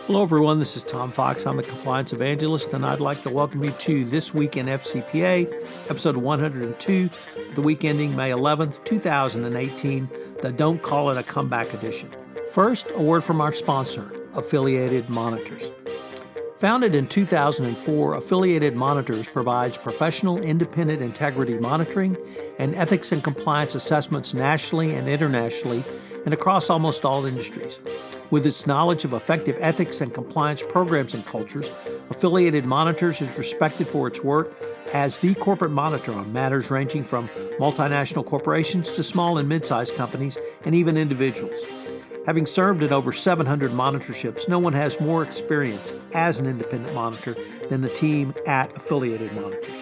Hello, everyone. This is Tom Fox. I'm the Compliance Evangelist, and I'd like to welcome you to This Week in FCPA, Episode 102, for the week ending May 11th, 2018, the Don't Call It a Comeback edition. First, a word from our sponsor, Affiliated Monitors. Founded in 2004, Affiliated Monitors provides professional independent integrity monitoring and ethics and compliance assessments nationally and internationally and across almost all industries. With its knowledge of effective ethics and compliance programs and cultures, Affiliated Monitors is respected for its work as the corporate monitor on matters ranging from multinational corporations to small and mid-sized companies and even individuals. Having served in over 700 monitorships, no one has more experience as an independent monitor than the team at Affiliated Monitors.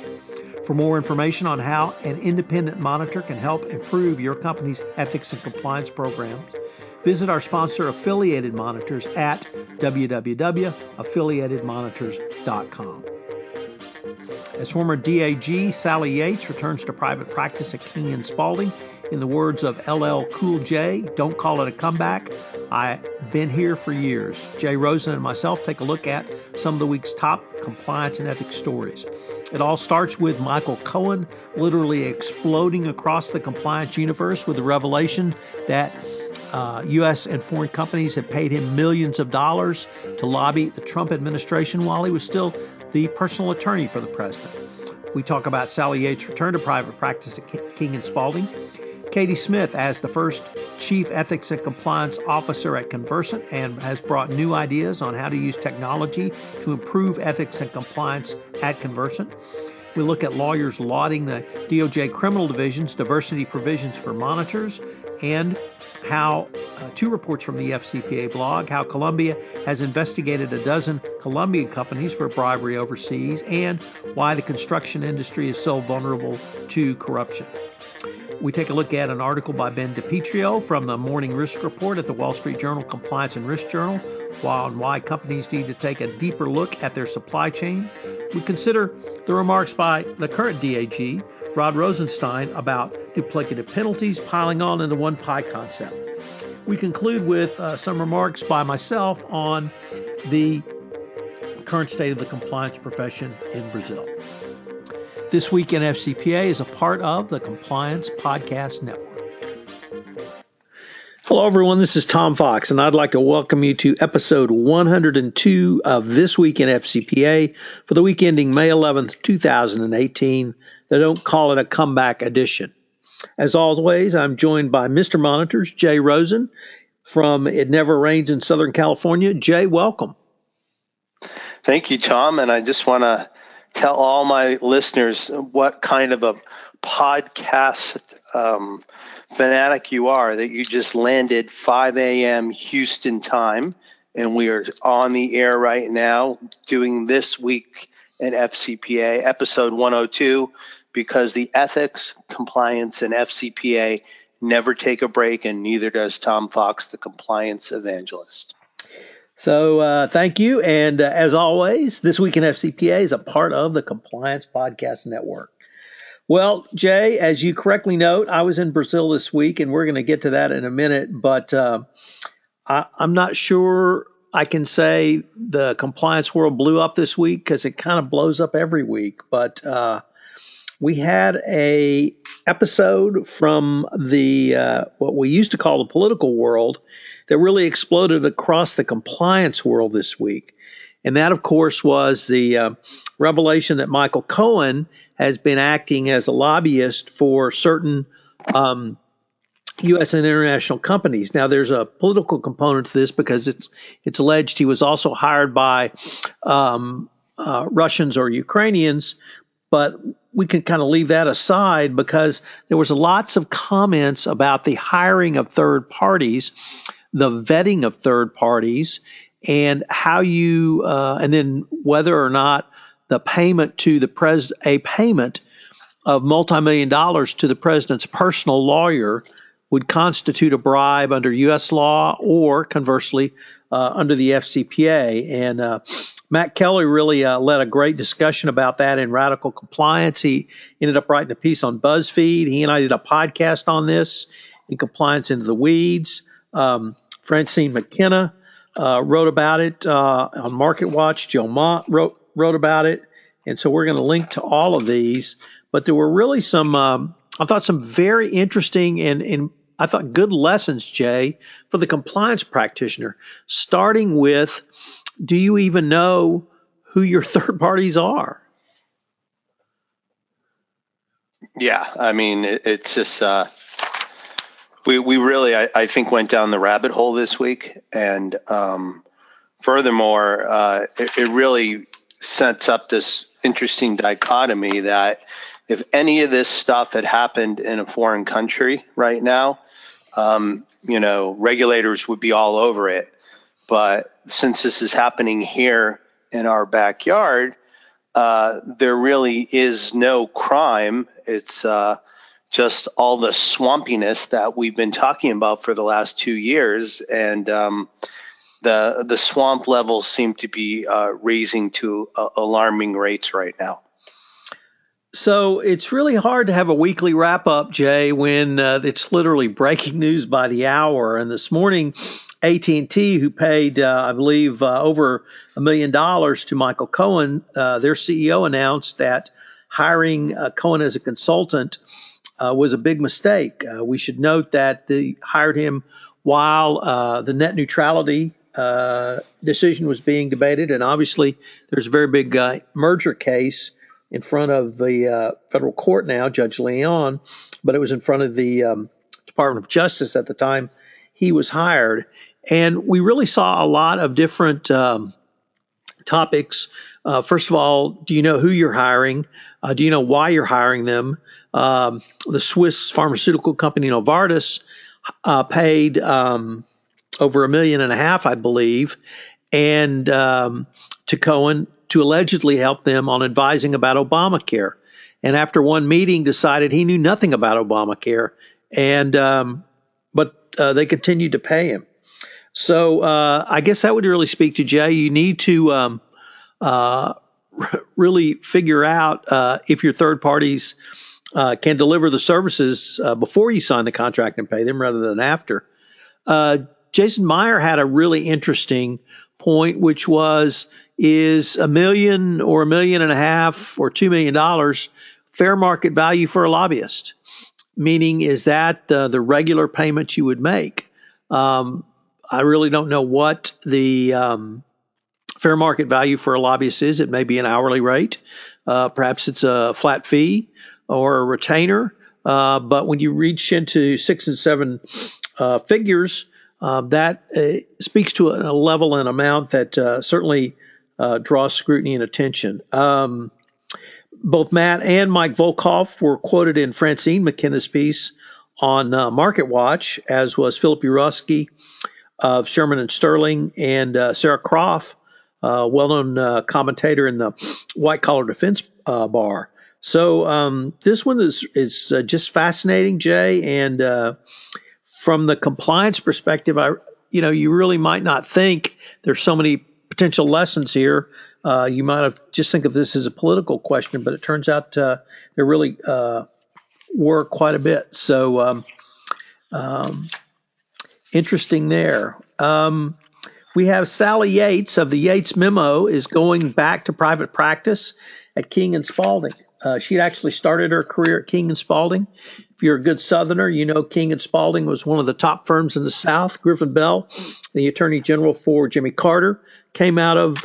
For more information on how an independent monitor can help improve your company's ethics and compliance programs, visit our sponsor, Affiliated Monitors, at www.affiliatedmonitors.com. As former DAG Sally Yates returns to private practice at King Spalding, in the words of LL Cool J, don't call it a comeback. I've been here for years. Jay Rosen and myself take a look at some of the week's top compliance and ethics stories. It all starts with Michael Cohen literally exploding across the compliance universe with the revelation that U.S. and foreign companies had paid him millions of dollars to lobby the Trump administration while he was still the personal attorney for the president. We talk about Sally Yates' return to private practice at King Spalding, Katie Smith as the first Chief Ethics and Compliance Officer at Convercent and has brought new ideas on how to use technology to improve ethics and compliance at Convercent. We look at lawyers lauding the DOJ Criminal Division's diversity provisions for monitors and how two reports from the FCPA blog, how Colombia has investigated a dozen Colombian companies for bribery overseas, and why the construction industry is so vulnerable to corruption. We take a look at an article by Ben DiPietro from the Morning Risk Report at the Wall Street Journal Compliance and Risk Journal, on why companies need to take a deeper look at their supply chain. We consider the remarks by the current DAG, Rod Rosenstein, about duplicative penalties piling on into one pie concept. We conclude with some remarks by myself on the current state of the compliance profession in Brazil. This Week in FCPA is a part of the Compliance Podcast Network. Hello, everyone. This is Tom Fox, and I'd like to welcome you to episode 102 of This Week in FCPA for the week ending May 11th, 2018, the Don't Call It a Comeback edition. As always, I'm joined by Mr. Monitors, Jay Rosen from It Never Rains in Southern California. Jay, welcome. Thank you, Tom, and I just want to tell all my listeners what kind of a podcast fanatic you are, that you just landed 5 a.m. Houston time, and we are on the air right now doing This Week in FCPA, episode 102, because the ethics, compliance, and FCPA never take a break, and neither does Tom Fox, the compliance evangelist. So thank you. And as always, This Week in FCPA is a part of the Compliance Podcast Network. Well, Jay, as you correctly note, I was in Brazil this week, and we're going to get to that in a minute. But I'm not sure I can say the compliance world blew up this week, because it kind of blows up every week. But we had a episode from the what we used to call the political world that really exploded across the compliance world this week. And that, of course, was the revelation that Michael Cohen has been acting as a lobbyist for certain U.S. and international companies. Now, there's a political component to this, because it's alleged he was also hired by Russians or Ukrainians, but we can kind of leave that aside, because there was lots of comments about the hiring of third parties, the vetting of third parties, and how you, and then whether or not the payment to the a payment of multi-million dollars to the president's personal lawyer would constitute a bribe under U.S. law, or conversely, under the FCPA. And Matt Kelly really led a great discussion about that in Radical Compliance. He ended up writing a piece on BuzzFeed. He and I did a podcast on this, in Compliance Into the Weeds. Francine McKenna wrote about it on Market Watch. Joe Mont wrote about it. And so we're going to link to all of these. But there were really some, I thought, some very interesting and I thought good lessons, Jay, for the compliance practitioner, starting with, do you even know who your third parties are? Yeah, I mean, it's just, we really, I think, went down the rabbit hole this week. And furthermore, it really sets up this interesting dichotomy that if any of this stuff had happened in a foreign country right now, regulators would be all over it. But since this is happening here in our backyard, there really is no crime. It's just all the swampiness that we've been talking about for the last 2 years. And the swamp levels seem to be raising to alarming rates right now. So it's really hard to have a weekly wrap up, Jay, when it's literally breaking news by the hour. And this morning, AT&T, who paid, I believe, over $1 million to Michael Cohen, their CEO, announced that hiring Cohen as a consultant was a big mistake. We should note that they hired him while the net neutrality decision was being debated. And obviously, there's a very big merger case in front of the federal court now, Judge Leon, but it was in front of the Department of Justice at the time he was hired. And we really saw a lot of different topics. First of all, do you know who you're hiring? Do you know why you're hiring them? The Swiss pharmaceutical company Novartis paid over $1.5 million, I believe, and to Cohen to allegedly help them on advising about Obamacare. And after one meeting, decided he knew nothing about Obamacare, and but they continued to pay him. So I guess that would really speak to, Jay. You need to really figure out if your third parties can deliver the services before you sign the contract and pay them rather than after. Jason Meyer had a really interesting point, which was, is $1 million or $1.5 million or $2 million fair market value for a lobbyist? Meaning, is that the regular payment you would make? I really don't know what the fair market value for a lobbyist is. It may be an hourly rate. Perhaps it's a flat fee or a retainer. But when you reach into 6 and 7 figures, that speaks to a level and amount that certainly draws scrutiny and attention. Both Matt and Mike Volkov were quoted in Francine McKenna's piece on Market Watch, as was Philip Urosky of Sherman and Sterling, and Sarah Croft, well-known commentator in the white-collar defense bar. So this one is just fascinating, Jay, and from the compliance perspective, you really might not think there's so many potential lessons here. You might have just think of this as a political question, but it turns out there really were quite a bit. So interesting there. We have Sally Yates of the Yates Memo is going back to private practice at King and Spalding. She actually started her career at King and Spalding. If you're a good Southerner, you know King and Spalding was one of the top firms in the South. Griffin Bell, the Attorney General for Jimmy Carter, came out of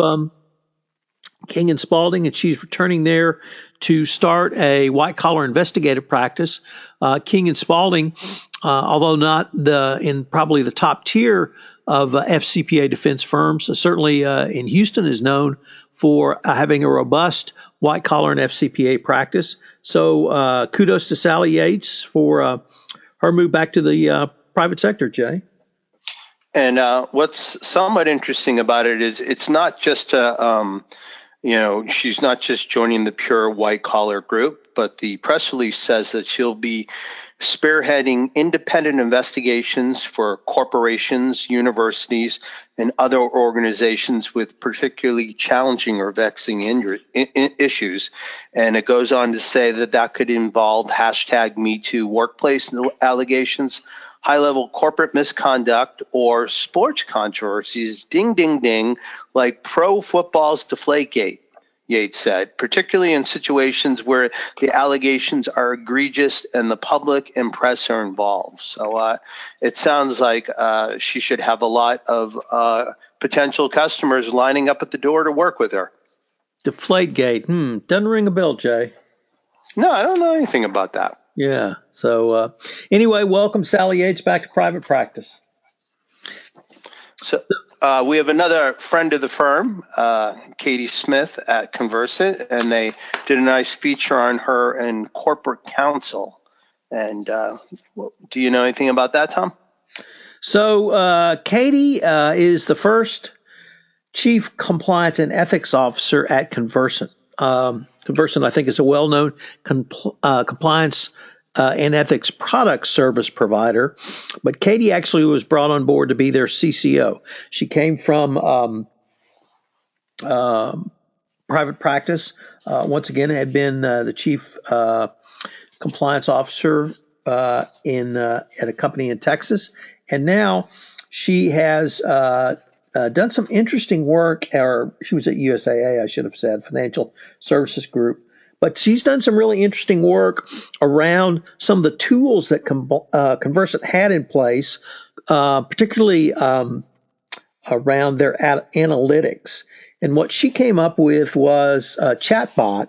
King and Spalding, and she's returning there to start a white-collar investigative practice. King and Spalding, although not in probably the top tier of FCPA defense firms, certainly in Houston is known for having a robust white-collar and FCPA practice. So kudos to Sally Yates for her move back to the private sector, Jay. And what's somewhat interesting about it is it's not just she's not just joining the pure white-collar group, but the press release says that she'll be spearheading independent investigations for corporations, universities, and other organizations with particularly challenging or vexing issues. And it goes on to say that could involve #MeToo workplace allegations, high-level corporate misconduct or sports controversies, ding, ding, ding, like pro football's Deflategate, Yates said, particularly in situations where the allegations are egregious and the public and press are involved. So it sounds like she should have a lot of potential customers lining up at the door to work with her. Deflategate. Doesn't ring a bell, Jay. No, I don't know anything about that. Yeah. So anyway, welcome Sally Yates back to private practice. So we have another friend of the firm, Katie Smith at Convercent, and they did a nice feature on her in corporate counsel. And do you know anything about that, Tom? So Katie is the first Chief Compliance and Ethics Officer at Convercent. Convercent, I think, is a well-known compliance and ethics product service provider, but Katie actually was brought on board to be their CCO. She came from private practice. Once again, had been the chief compliance officer at a company in Texas, and now she has done some interesting work. Or she was at USAA, I should have said, Financial Services Group. But she's done some really interesting work around some of the tools that Convercent had in place, particularly around their analytics. And what she came up with was a chatbot,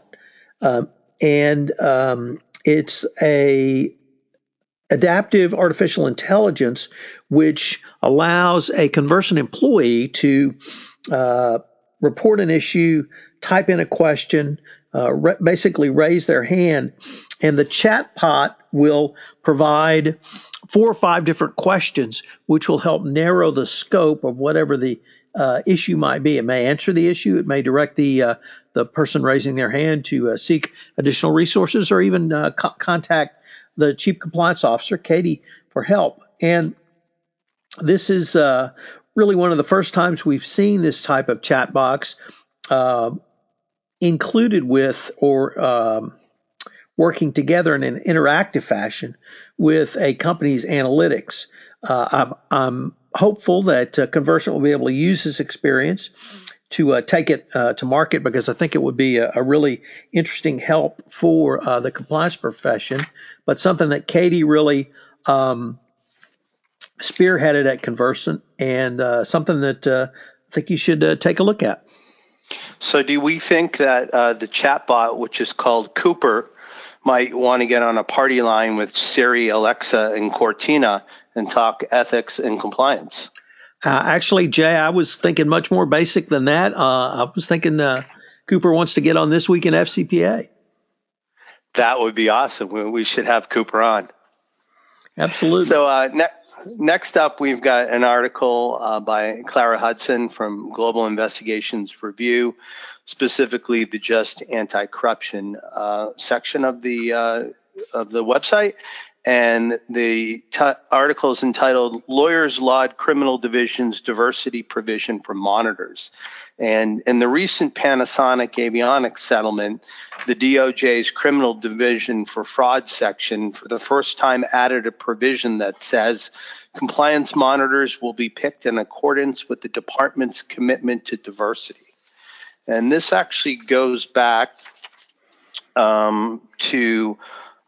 and it's a adaptive artificial intelligence which allows a Convercent employee to report an issue, type in a question, basically raise their hand, and the chatbot will provide 4 or 5 different questions, which will help narrow the scope of whatever the issue might be. It may answer the issue, it may direct the person raising their hand to seek additional resources, or even contact the Chief Compliance Officer, Katie, for help. And this is really one of the first times we've seen this type of chat box included with or working together in an interactive fashion with a company's analytics. I'm hopeful that Convercent will be able to use this experience to take it to market, because I think it would be a really interesting help for the compliance profession, but something that Katie really spearheaded at Convercent, and something that I think you should take a look at. So do we think that the chatbot, which is called Cooper, might want to get on a party line with Siri, Alexa, and Cortina and talk ethics and compliance? Actually, Jay, I was thinking much more basic than that. I was thinking Cooper wants to get on This Week in FCPA. That would be awesome. We should have Cooper on. Absolutely. So next up, we've got an article by Clara Hudson from Global Investigations Review, specifically the Just Anti-Corruption section of the website. And the article is entitled "Lawyers Laud Criminal Division's Diversity Provision for Monitors." And in the recent Panasonic avionics settlement, the DOJ's Criminal Division for Fraud section for the first time added a provision that says compliance monitors will be picked in accordance with the department's commitment to diversity. And this actually goes back to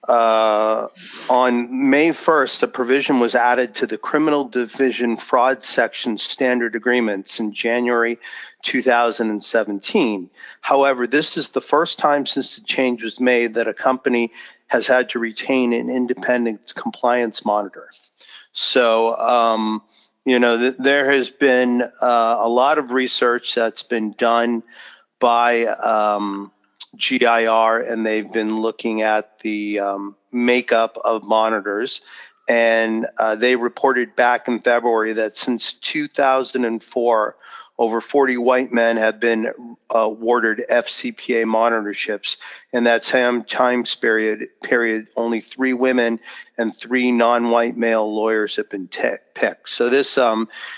on May 1st, a provision was added to the Criminal Division Fraud Section standard agreements in January 2017. However, this is the first time since the change was made that a company has had to retain an independent compliance monitor. So, there has been a lot of research that's been done by GIR, and they've been looking at the makeup of monitors. And they reported back in February that since 2004, over 40 white men have been awarded FCPA monitorships. In that same time period, only 3 women and 3 non-white male lawyers have been picked. So this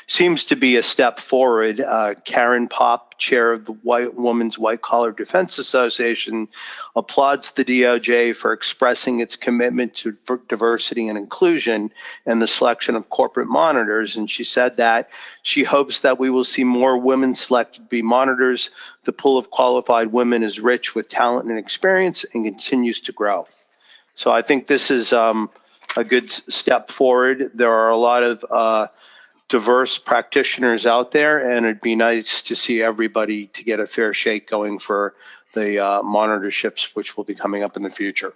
seems to be a step forward. Karen Popp, chair of the Women's White Collar Defense Association, applauds the DOJ for expressing its commitment to diversity and inclusion and the selection of corporate monitors. And she said that she hopes that we will see more women selected to be monitors. The pool of qualified women is rich with talent and experience and continues to grow. So I think this is a good step forward. There are a lot of diverse practitioners out there, and it'd be nice to see everybody to get a fair shake going for the monitorships, which will be coming up in the future.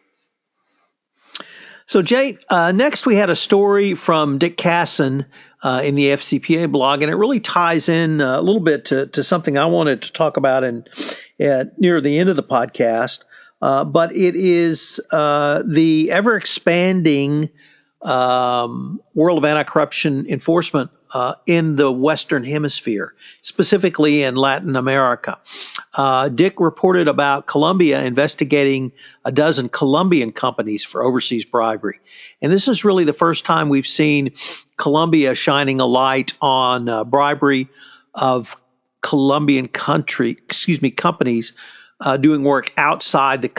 So, Jay, next we had a story from Dick Casson in the FCPA blog, and it really ties in a little bit to something I wanted to talk about near the end of the podcast. But it is the ever-expanding world of anti-corruption enforcement in the Western Hemisphere, specifically in Latin America. Dick reported about Colombia investigating a dozen Colombian companies for overseas bribery. And this is really the first time we've seen Colombia shining a light on bribery of Colombian companies doing work outside the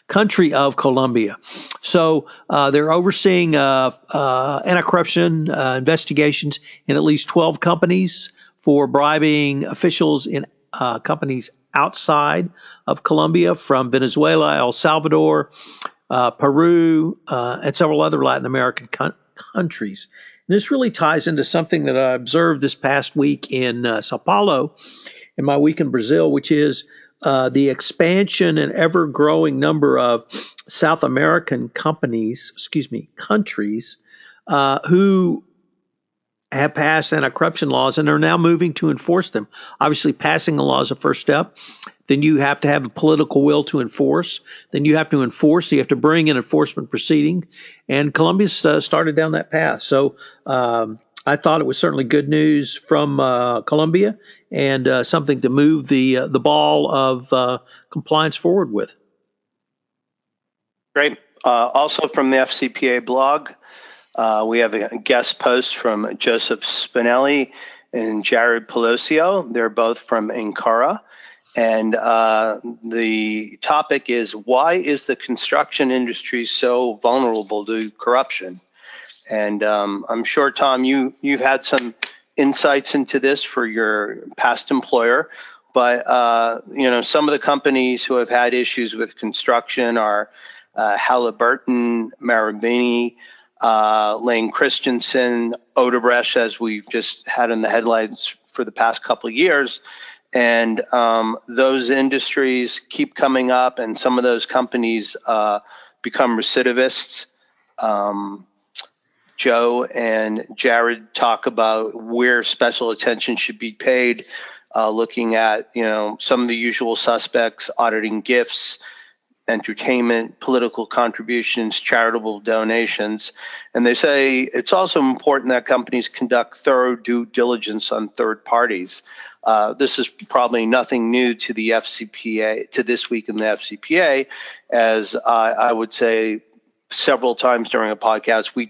country of Colombia. So they're overseeing anti-corruption investigations in at least 12 companies for bribing officials in companies outside of Colombia, from Venezuela, El Salvador, Peru, and several other Latin American countries. And this really ties into something that I observed this past week in Sao Paulo, in my week in Brazil, which is the expansion and ever-growing number of South American countries, who have passed anti-corruption laws and are now moving to enforce them. Obviously, passing a law is a first step. Then you have to have the political will to enforce. Then you have to enforce. So you have to bring an enforcement proceeding. And Colombia's started down that path. So I thought it was certainly good news from Colombia, and something to move the ball of compliance forward with. Great. Also from the FCPA blog, we have a guest post from Joseph Spinelli and Jared Pelosio. They're both from Ankara. And the topic is, why is the construction industry so vulnerable to corruption? And I'm sure, Tom, you've had some insights into this for your past employer. But, some of the companies who have had issues with construction are Halliburton, Marubeni, Lane Christensen, Odebrecht, as we've just had in the headlines for the past couple of years. And those industries keep coming up, and some of those companies become recidivists. Joe and Jared talk about where special attention should be paid, looking at, some of the usual suspects, auditing gifts, entertainment, political contributions, charitable donations. And they say it's also important that companies conduct thorough due diligence on third parties. This is probably nothing new to the FCPA, to This Week in the FCPA, as I would say several times during a podcast, we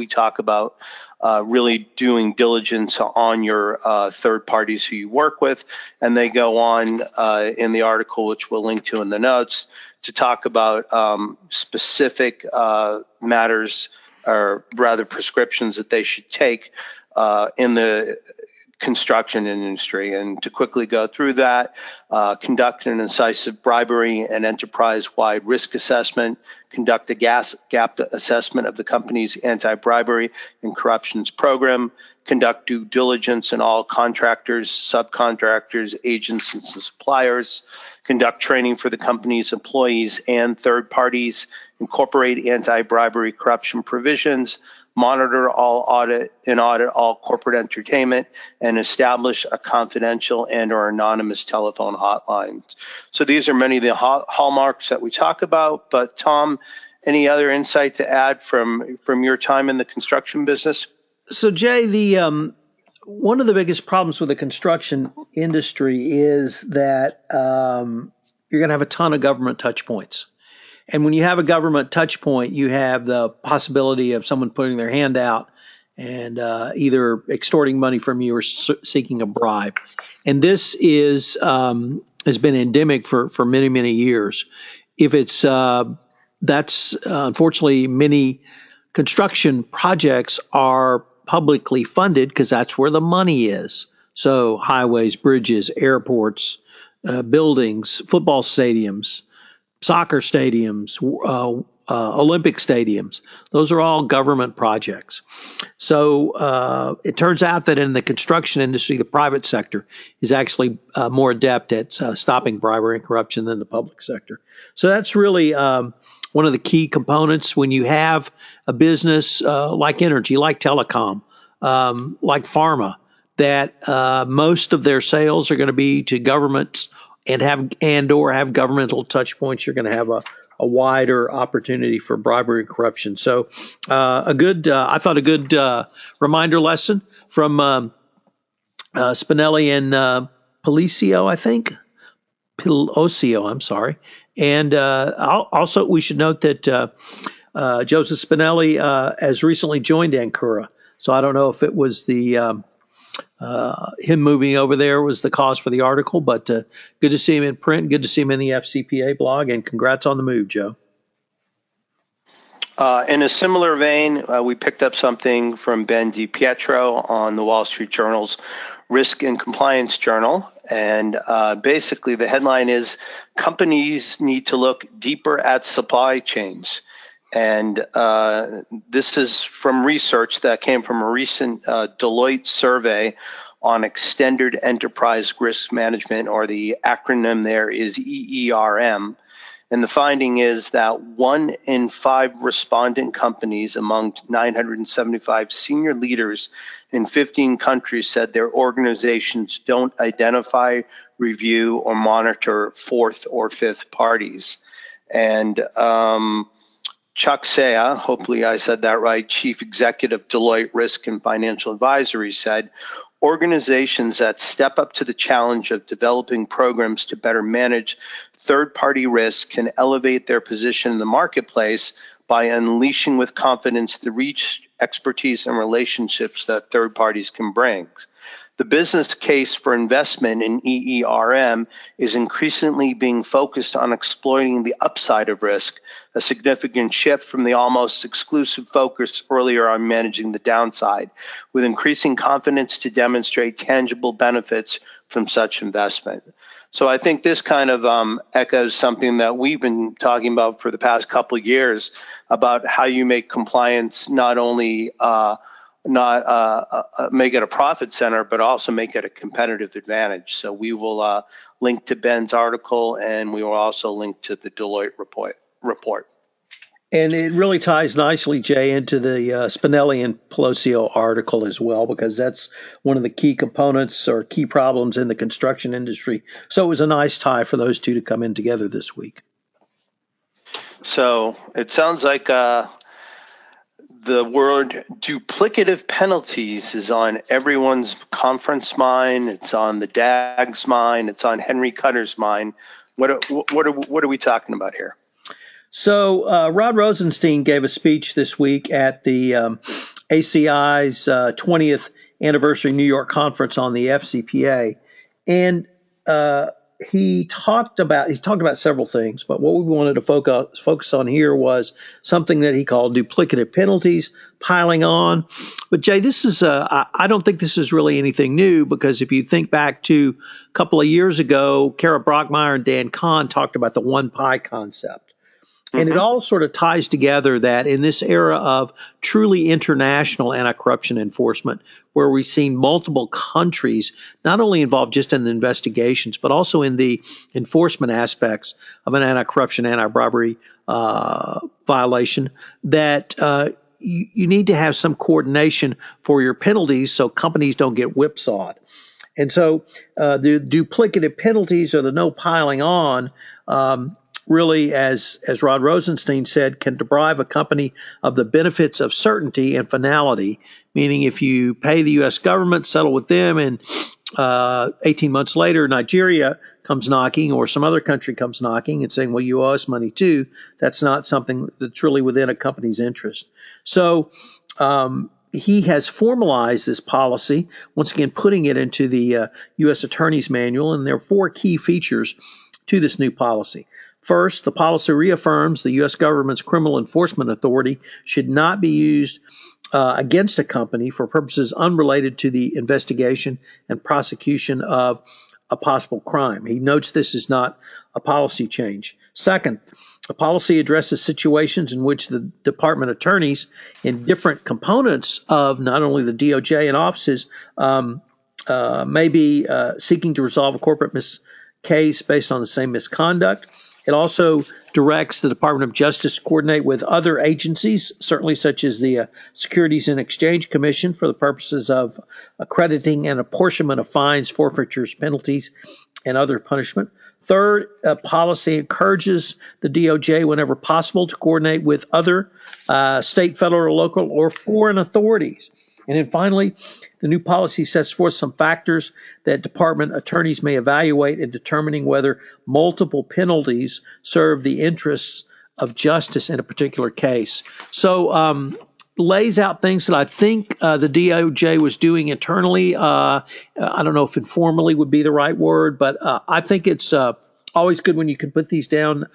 talk about really doing diligence on your third parties who you work with. And they go on in the article, which we'll link to in the notes, to talk about specific matters, or rather prescriptions that they should take in the construction industry. And to quickly go through that, conduct an incisive bribery and enterprise-wide risk assessment, conduct a gap assessment of the company's anti-bribery and corruptions program, conduct due diligence in all contractors, subcontractors, agents, and suppliers, conduct training for the company's employees and third parties, incorporate anti-bribery corruption provisions, monitor audit all corporate entertainment, and establish a confidential and or anonymous telephone hotline. So these are many of the hallmarks that we talk about. But Tom, any other insight to add from your time in the construction business? So Jay, the one of the biggest problems with the construction industry is that you're going to have a ton of government touch points. And when you have a government touch point, you have the possibility of someone putting their hand out and either extorting money from you or seeking a bribe. And this is has been endemic for many, many years. If it's that's unfortunately, many construction projects are publicly funded because that's where the money is. So highways, bridges, airports, buildings, football stadiums, soccer stadiums, Olympic stadiums. Those are all government projects. So it turns out that in the construction industry, the private sector is actually more adept at stopping bribery and corruption than the public sector. So that's really one of the key components when you have a business like energy, like telecom, like pharma, that most of their sales are going to be to governments or have governmental touch points. You're going to have a wider opportunity for bribery and corruption. So I thought a good reminder lesson from Spinelli and Pelosio, I think. Pelosio, I'm sorry. And also we should note that Joseph Spinelli has recently joined Ancora. So I don't know if it was the him moving over there was the cause for the article, but good to see him in print. Good to see him in the FCPA blog, and congrats on the move, Joe. In a similar vein, we picked up something from Ben DiPietro on the Wall Street Journal's Risk and Compliance Journal. And basically the headline is, companies need to look deeper at supply chains. And this is from research that came from a recent Deloitte survey on extended enterprise risk management, or the acronym there is EERM. And the finding is that 1 in 5 respondent companies among 975 senior leaders in 15 countries said their organizations don't identify, review, or monitor fourth or fifth parties. And Chuck Sea, hopefully I said that right, Chief Executive Deloitte Risk and Financial Advisory, said, organizations that step up to the challenge of developing programs to better manage third-party risk can elevate their position in the marketplace by unleashing with confidence the reach, expertise, and relationships that third parties can bring. The business case for investment in EERM is increasingly being focused on exploiting the upside of risk, a significant shift from the almost exclusive focus earlier on managing the downside, with increasing confidence to demonstrate tangible benefits from such investment. So I think this kind of echoes something that we've been talking about for the past couple of years about how you make compliance not only make it a profit center, but also make it a competitive advantage. So we will link to Ben's article, and we will also link to the Deloitte report. And it really ties nicely, Jay, into the Spinelli and Pelosio article as well, because that's one of the key components or key problems in the construction industry. So it was a nice tie for those two to come in together this week. So it sounds like the word duplicative penalties is on everyone's conference mind. It's on the DAG's mind. It's on Henry Cutter's mind. What are we talking about here? So Rod Rosenstein gave a speech this week at the ACI's 20th anniversary New York conference on the FCPA, and he talked about several things, but what we wanted to focus on here was something that he called duplicative penalties, piling on. But Jay, this is I don't think this is really anything new, because if you think back to a couple of years ago, Kara Brockmeyer and Dan Kahn talked about the one pie concept. And it all sort of ties together that in this era of truly international anti-corruption enforcement, where we've seen multiple countries not only involved just in the investigations, but also in the enforcement aspects of an anti-corruption, anti-bribery violation, that you need to have some coordination for your penalties so companies don't get whipsawed. And so the duplicative penalties, or the no piling on, really, as Rod Rosenstein said, can deprive a company of the benefits of certainty and finality, meaning if you pay the U.S. government, settle with them, and 18 months later, Nigeria comes knocking or some other country comes knocking and saying, well, you owe us money too, that's not something that's really within a company's interest. So he has formalized this policy, once again, putting it into the U.S. Attorney's Manual, and there are 4 key features to this new policy. First, the policy reaffirms the U.S. government's criminal enforcement authority should not be used against a company for purposes unrelated to the investigation and prosecution of a possible crime. He notes this is not a policy change. Second, the policy addresses situations in which the department attorneys in different components of not only the DOJ and offices may be seeking to resolve a corporate case based on the same misconduct. It also directs the Department of Justice to coordinate with other agencies, certainly such as the Securities and Exchange Commission, for the purposes of accrediting and apportionment of fines, forfeitures, penalties, and other punishment. Third, policy encourages the DOJ, whenever possible, to coordinate with other state, federal, local, or foreign authorities. And then finally, the new policy sets forth some factors that department attorneys may evaluate in determining whether multiple penalties serve the interests of justice in a particular case. So lays out things that I think the DOJ was doing internally. I don't know if informally would be the right word, but I think it's always good when you can put these down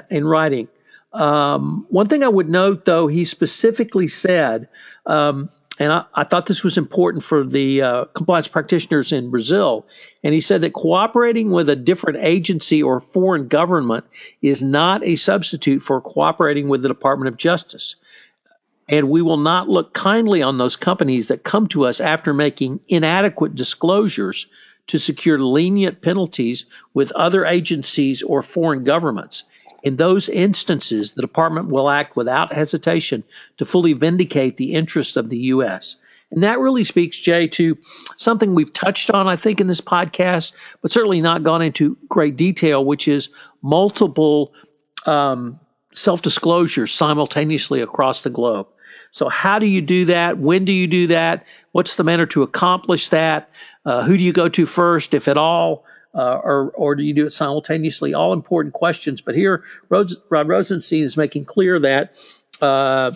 in writing. One thing I would note, though, he specifically said, and I thought this was important for the compliance practitioners in Brazil. And he said that cooperating with a different agency or foreign government is not a substitute for cooperating with the Department of Justice. And we will not look kindly on those companies that come to us after making inadequate disclosures to secure lenient penalties with other agencies or foreign governments. In those instances, the department will act without hesitation to fully vindicate the interests of the U.S. And that really speaks, Jay, to something we've touched on, I think, in this podcast, but certainly not gone into great detail, which is multiple self-disclosures simultaneously across the globe. So how do you do that? When do you do that? What's the manner to accomplish that? Who do you go to first, if at all? Or do you do it simultaneously? All important questions. But here, Rod Rosenstein is making clear that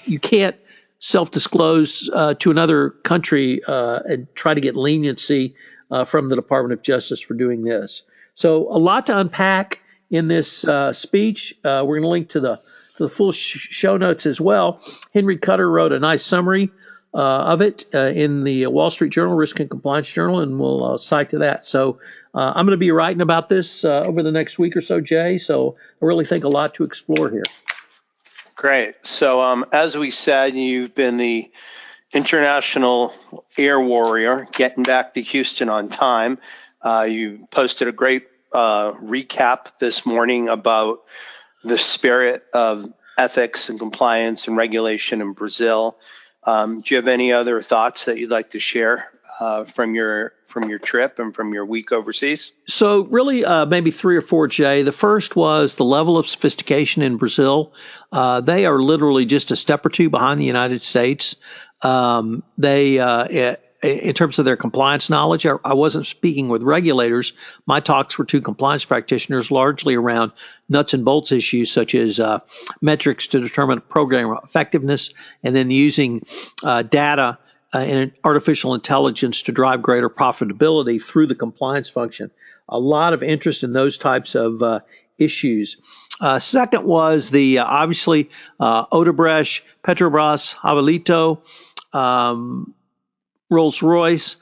you can't self-disclose to another country and try to get leniency from the Department of Justice for doing this. So a lot to unpack in this speech. We're going to link to the full show notes as well. Henry Cutter wrote a nice summary of it in the Wall Street Journal, Risk and Compliance Journal, and we'll cite to that. So I'm going to be writing about this over the next week or so, Jay. So I really think a lot to explore here. Great. So as we said, you've been the international air warrior, getting back to Houston on time. You posted a great recap this morning about the spirit of ethics and compliance and regulation in Brazil. Do you have any other thoughts that you'd like to share from your trip and from your week overseas? So really maybe 3 or 4, Jay. The first was the level of sophistication in Brazil. They are literally just a step or two behind the United States. In terms of their compliance knowledge, I wasn't speaking with regulators. My talks were to compliance practitioners, largely around nuts and bolts issues such as metrics to determine program effectiveness, and then using data and artificial intelligence to drive greater profitability through the compliance function. A lot of interest in those types of issues. Second was the obviously Odebrecht, Petrobras, Javelito, Rolls-Royce,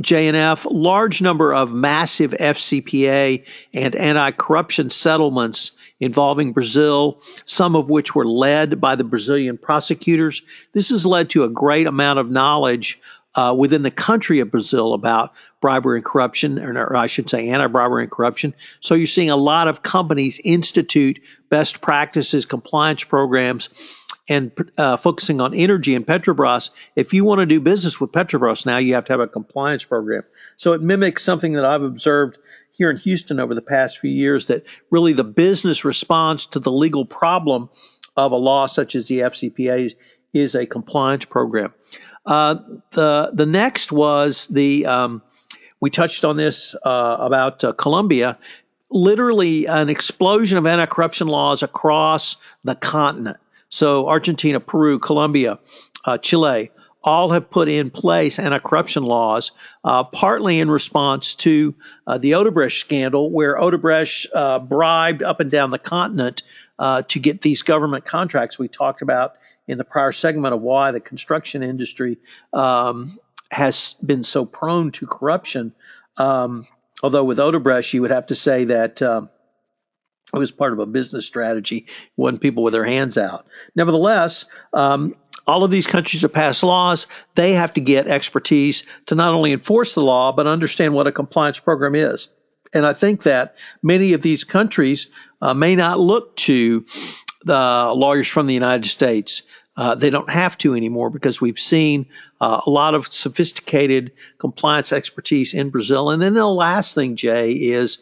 J&F, large number of massive FCPA and anti-corruption settlements involving Brazil, some of which were led by the Brazilian prosecutors. This has led to a great amount of knowledge within the country of Brazil about bribery and corruption, or I should say anti-bribery and corruption. So you're seeing a lot of companies institute best practices, compliance programs and focusing on energy and Petrobras, if you want to do business with Petrobras now, you have to have a compliance program. So it mimics something that I've observed here in Houston over the past few years, that really the business response to the legal problem of a law such as the FCPA is a compliance program. The next was we touched on this about Colombia, literally an explosion of anti-corruption laws across the continent. So Argentina, Peru, Colombia, Chile, all have put in place anti-corruption laws, partly in response to the Odebrecht scandal, where Odebrecht bribed up and down the continent to get these government contracts. We talked about in the prior segment of why the construction industry has been so prone to corruption. Although with Odebrecht, you would have to say that it was part of a business strategy, wasn't people with their hands out. Nevertheless, all of these countries have passed laws. They have to get expertise to not only enforce the law, but understand what a compliance program is. And I think that many of these countries may not look to the lawyers from the United States. They don't have to anymore, because we've seen a lot of sophisticated compliance expertise in Brazil. And then the last thing, Jay, is,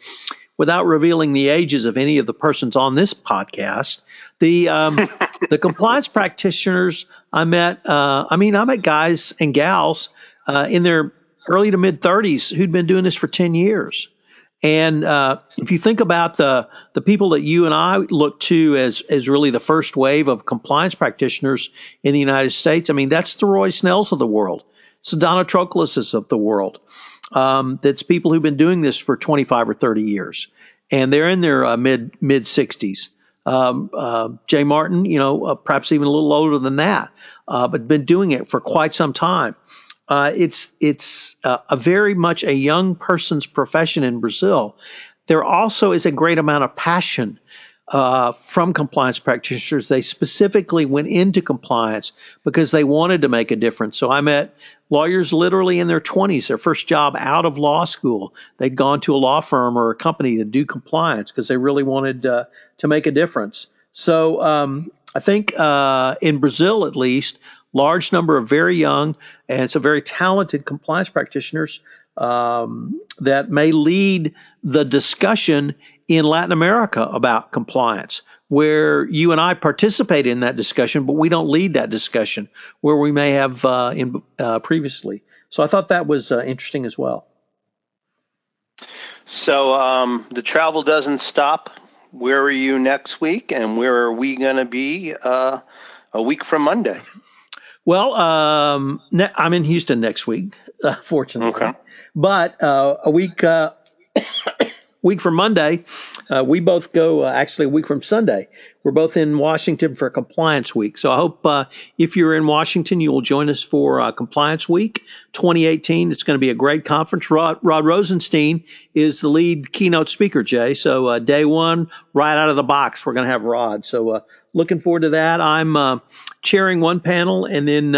without revealing the ages of any of the persons on this podcast, the compliance practitioners I met guys and gals in their early to mid 30s who'd been doing this for 10 years. And if you think about the people that you and I look to as really the first wave of compliance practitioners in the United States, I mean, that's the Roy Snells of the world. It's the Donna Trocloses of the world. That's people who've been doing this for 25 or 30 years, and they're in their mid 60s. Jay Martin, perhaps even a little older than that, but been doing it for quite some time. It's a very much a young person's profession in Brazil. There also is a great amount of passion from compliance practitioners. They specifically went into compliance because they wanted to make a difference. So I met lawyers literally in their 20s, their first job out of law school. They'd gone to a law firm or a company to do compliance because they really wanted to make a difference. So I think in Brazil, at least, large number of very young and some very talented compliance practitioners that may lead the discussion in Latin America about compliance, where you and I participate in that discussion, but we don't lead that discussion where we may have previously. So I thought that was interesting as well. So the travel doesn't stop. Where are you next week, and where are we going to be a week from Monday? Well, I'm in Houston next week, fortunately. Okay. But a week from Monday, we both go, actually a week from Sunday. We're both in Washington for Compliance Week. So I hope if you're in Washington, you will join us for Compliance Week 2018. It's going to be a great conference. Rod Rosenstein is the lead keynote speaker, Jay. So day one, right out of the box, we're going to have Rod. So looking forward to that. I'm chairing one panel, and then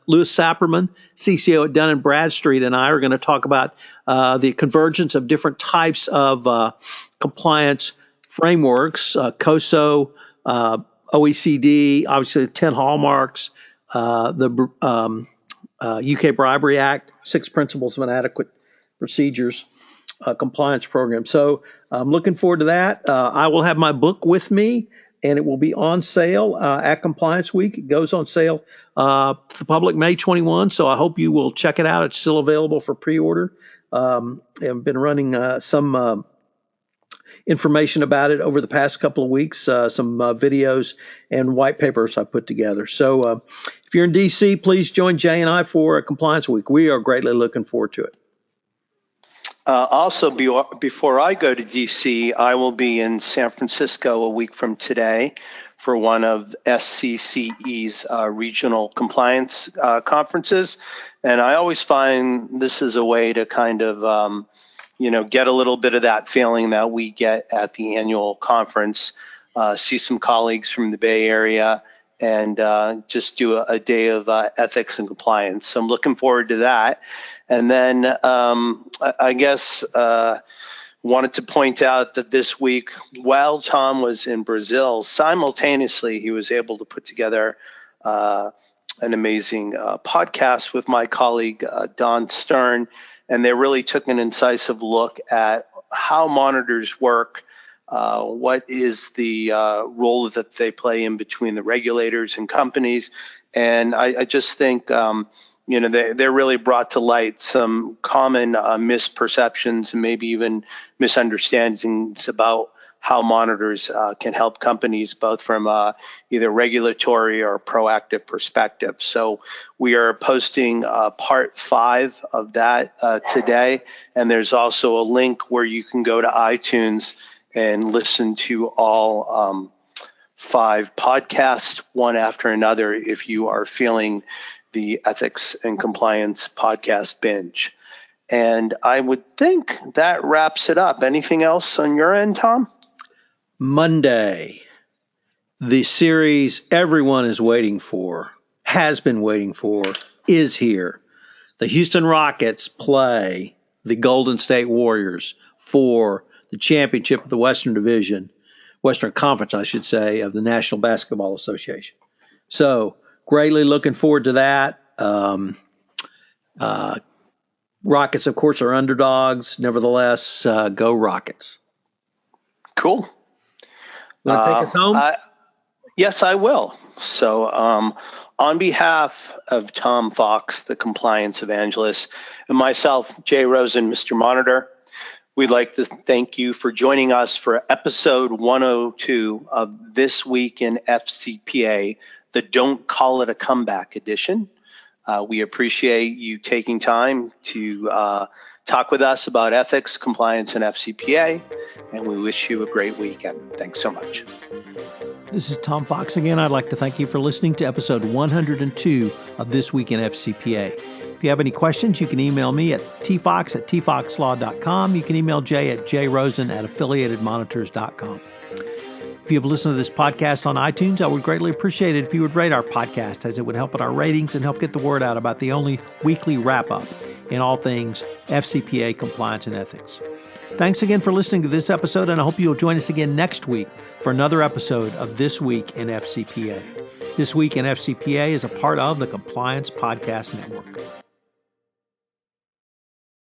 Louis Sapperman, CCO at Dun & Bradstreet, and I are going to talk about the convergence of different types of compliance frameworks, COSO, OECD, obviously the 10 hallmarks, the UK Bribery Act, 6 Principles of Inadequate Procedures, compliance program. So I'm looking forward to that. I will have my book with me, and it will be on sale at Compliance Week. It goes on sale to the public May 21, so I hope you will check it out. It's still available for pre-order. I've been running some information about it over the past couple of weeks, some videos and white papers I put together. So if you're in D.C., please join Jay and I for Compliance Week. We are greatly looking forward to it. Also, before I go to D.C., I will be in San Francisco a week from today for one of SCCE's regional compliance conferences. And I always find this is a way to kind of, get a little bit of that feeling that we get at the annual conference, see some colleagues from the Bay Area, and just do a day of ethics and compliance. So I'm looking forward to that. And then I guess wanted to point out that this week, while Tom was in Brazil, simultaneously he was able to put together an amazing podcast with my colleague, Don Stern, and they really took an incisive look at how monitors work, what is the role that they play in between the regulators and companies. And I just think, they really brought to light some common misperceptions and maybe even misunderstandings about how monitors can help companies, both from either regulatory or proactive perspective. So we are posting part 5 of that today. And there's also a link where you can go to iTunes and listen to all 5 podcasts, one after another, if you are feeling the ethics and compliance podcast binge. And I would think that wraps it up. Anything else on your end, Tom? Monday, the series everyone is waiting for, has been waiting for, is here. The Houston Rockets play the Golden State Warriors for the championship of the Western Conference, I should say, of the National Basketball Association. So, greatly looking forward to that. Rockets, of course, are underdogs. Nevertheless, go Rockets. Cool. Want to take us home? Yes, I will. So on behalf of Tom Fox, the compliance evangelist, and myself, Jay Rosen, Mr. Monitor, we'd like to thank you for joining us for episode 102 of This Week in FCPA, the Don't Call It a Comeback edition. We appreciate you taking time to talk with us about ethics, compliance, and FCPA, and we wish you a great weekend. Thanks so much. This is Tom Fox again. I'd like to thank you for listening to episode 102 of This Week in FCPA. If you have any questions, you can email me at tfox@tfoxlaw.com. You can email Jay at jrosen@affiliatedmonitors.com. If you have listened to this podcast on iTunes, I would greatly appreciate it if you would rate our podcast, as it would help at our ratings and help get the word out about the only weekly wrap-up in all things FCPA compliance and ethics. Thanks again for listening to this episode, and I hope you'll join us again next week for another episode of This Week in FCPA. This Week in FCPA is a part of the Compliance Podcast Network.